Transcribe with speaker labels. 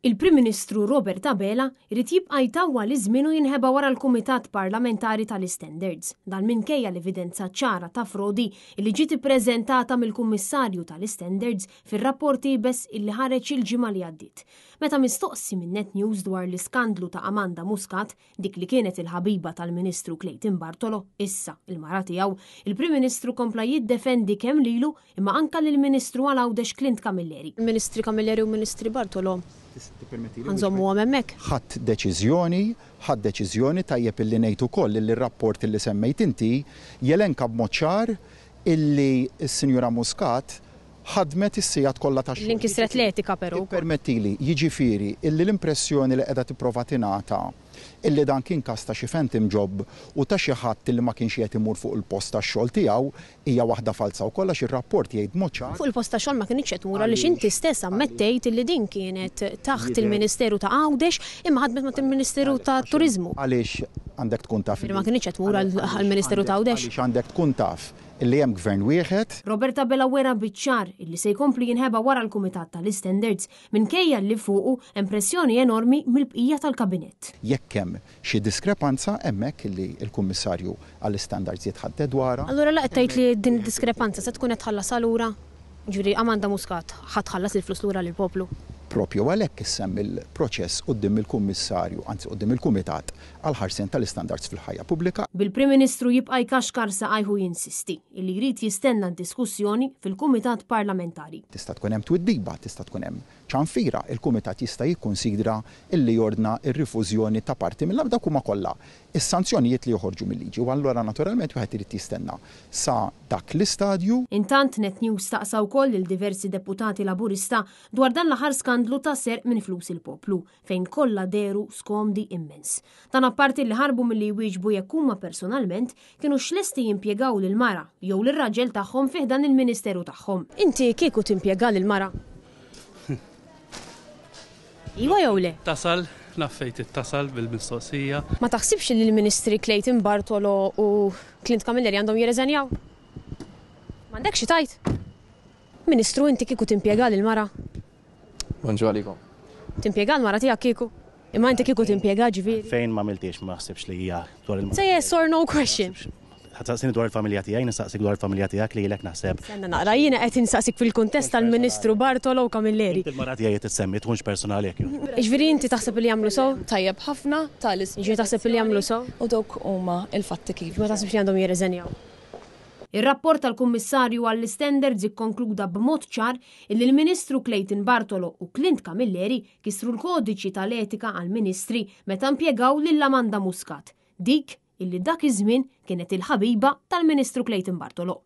Speaker 1: Il-Prim Ministru Robert Abela jrid jibqa' jtawwa li żmienu jinħeba wara l-Kumitat Parlamentari tal-Standards dan minkejja l-evidenza ċara ta' frodi li ġiet ippreżentata mill-Kummissarju tal-Standards fir-rapporti bes illi ħareġ il-ġimgħa li għaddiet. Meta mistoqsi minn Net News dwar l-iskandlu ta' Amanda Muscat, dik li kienet il-ħabiba tal-Ministru Clayton Bartolo, issa il-mara tiegħu, il-Prim Ministru kompla jiddefendi kemm lilu imma anke lill-Ministru għal-Għawdex Clint Camilleri. Il-Ministri Camilleri u Ministri Bartolo Nżommu għamemmek.
Speaker 2: ħadd deċiżjoni tajjeb illi ngħid ukoll li r-rapport illi semmejt inti jelenka b'mod ċar illi s-Sinjura Muscat ħadmet is-sigħat kollha tax-xogħol.
Speaker 1: L-inkisret l-etika però.
Speaker 2: Permettili, jiġifieri illi l-impressjoni li qiegħda tipprova tingħata illi dan kien każ ta' xi phantom job u ta' xi ħadd illi ma kienx qed imur fuq il-post tax-xogħol tiegħu hija waħda falsa wkoll għax ir-rapport jgħid mod ċar.
Speaker 1: Fuq il-post tax-xogħol ma kienx qed imur għaliex inti stess ammettejt illi din kienet taħt il-Ministeru ta' Għawdex imma ħadmet mat il-Ministeru ta' Turiżmu.
Speaker 2: Għaliex għandek tkun taf.
Speaker 1: Ma kienx qed imur għall-Ministeru ta' Għawdex.
Speaker 2: Għaliex għandek tkun taf illi hemm gvern wieħed.
Speaker 1: Robert Abela wera biċ-ċar illi se jkompli jinħeba wara l-Kumitat tal-Standards minkejja li fuqu impressjoni enormi mill-bqija tal-Kabinett.
Speaker 2: Jekk hemm xi diskrepanza hemmhekk illi l-Kummissarju għall-Standards jitħadded wara.
Speaker 1: Allura laqgħet tgħid li din id-diskrepanza se tkun qed tħallas lura? Ġifieri Amanda Muscat ħadd ħallas il-flus lura lill-poplu.
Speaker 2: Propju għalhekk issemm il-proċess quddiem il-Kummissarju, anzi quddiem il-Kumitat għal ħarsien tal-istandards fil-ħajja pubblika. Bil-Prim Ministru jibqa' jkaxkar saqajhu jinsisti illi jrid jistenna d-diskussjoni fil-Kumitat Parlamentari. Tista' tkun hemm twiddiba, tista' tkun hemm ċanfira, il-Kumitat jista' jikkunsidra illi jordna r-rifużjoni ta' parti mill-abda huma kollha is-sanzjonijiet li joħorġu mill-liġi u allura naturalment wieħed irid jistenna sa dak l-istadju. Intant Net News staqsa wkoll il diversi deputati Laburista dwar dan l-aħħar skandlu ta' serq minn flus il-poplu fejn kollha deru skomdi immens. Dan apparti li ħarbu milli jwieġbu jekk huma personalment kienu xlesti jimpjegaw lil mara jew lir-raġel tagħhom fih dan il-Ministeru tagħhom. Inti kieku timpjega lil mara? Iwa jew le?
Speaker 3: Tasal, naffejt ittasal bil-mistoqsija.
Speaker 1: Ma taħsibx li l-Ministri Clayton Bartolo u Clint Camilleri għandhom jirreżenjaw? M'għandek xi tajt? Ministru inti kieku timpjega lil mara?
Speaker 4: Bonġu għalikom.
Speaker 1: Timpjega l-mara tiegħek kieku? Imma inti kieku timpjega ġifieri?
Speaker 4: Fejn ma miltiex ma ħsibx li hija dwar il-mara.
Speaker 1: Say yes or no question.
Speaker 4: Ħadsaqsini dwar il-familja tiegħi, nistaqsik dwar il-familja tiegħek li ilek naħseb.
Speaker 1: Senna naqra jiena qed insaqsik fil-kuntest tal-Ministru Bartolo u Camilleri.
Speaker 4: Il-mara tiegħi tissemmi tkunx personali jekk.
Speaker 1: Iġifieri inti taħseb li jagħmlu sew?
Speaker 5: Tajjeb ħafna tal-ismi.
Speaker 1: Iġifieri taħseb li jagħmlu sew?
Speaker 5: U dawk huma il-fatti kif.
Speaker 1: Ma taħsibx li għandhom jirreżenjaw. Ir-rapport tal-Kummissarju għall-Standards ikkonkluda b'mod ċar illi l-Ministru Clayton Bartolo u Clint Camilleri kisru l-kodiċi tal-etika għall-Ministri meta impjegaw lil Amanda Muscat, dik illi dak iż-żmien kienet il-ħabiba tal-Ministru Clayton Bartolo.